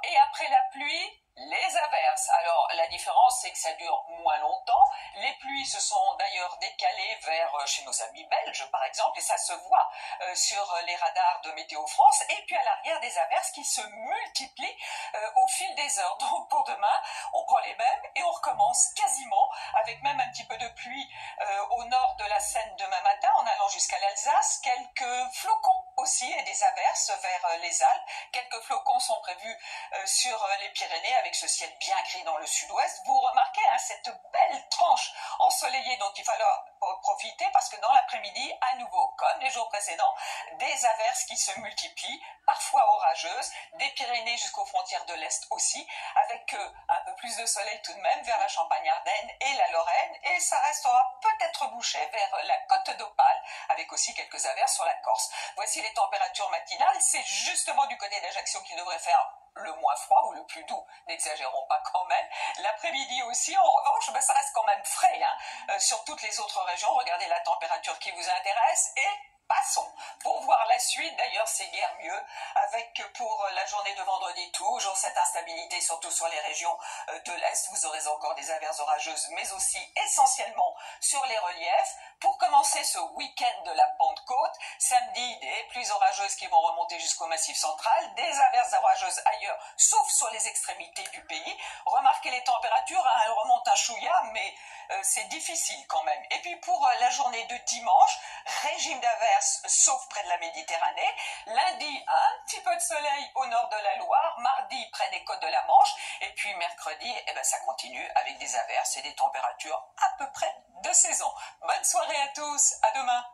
Et après la pluie, les averses. Alors la différence c'est que ça dure moins longtemps. Les pluies se sont d'ailleurs décalées vers chez nos amis belges par exemple et ça se voit sur les radars de Météo France. Et puis à l'arrière des averses qui se multiplient au fil des heures. Donc pour demain on prend les mêmes et on recommence quasiment avec même un petit peu de pluie au nord de la Seine demain matin en allant jusqu'à l'Alsace. Quelques flocons aussi et des averses vers les Alpes. Quelques flocons sont prévus sur les Pyrénées avec ce ciel bien gris dans le sud-ouest. Vous remarquez cette belle tranche ensoleillée dont il falloir profiter parce que dans l'après-midi, à nouveau, comme les jours précédents, des averses qui se multiplient, parfois orageuses, des Pyrénées jusqu'aux frontières de l'Est aussi, avec un peu plus de soleil tout de même vers la Champagne-Ardenne et la Lorraine, et ça restera peut-être bouché vers la côte d'Opale, avec aussi quelques averses sur la Corse. Voici les températures matinales, c'est justement du côté d'Ajaccio qu'il devrait faire le moins froid ou le plus doux, n'exagérons pas quand même. L'après-midi aussi, en revanche, ça reste quand même frais sur toutes les autres régions. Regardez la température qui vous intéresse et passons pour voir la suite. D'ailleurs, c'est guère mieux avec pour la journée de vendredi toujours cette instabilité, surtout sur les régions de l'Est. Vous aurez encore des averses orageuses, mais aussi essentiellement sur les reliefs. Pour commencer ce week-end de la Pentecôte, samedi, des pluies orageuses qui vont remonter jusqu'au Massif central, des averses orageuses ailleurs, sauf sur les extrémités du pays. Remarquez les températures, elles remontent un chouïa, mais c'est difficile quand même. Et puis pour la journée de dimanche, régime d'averses, sauf près de la Méditerranée. Lundi, un petit peu de soleil au nord de la Loire. Mardi, près des côtes de la Manche. Et puis mercredi, ça continue avec des averses et des températures à peu près de saison. Bonne soirée à tous, à demain.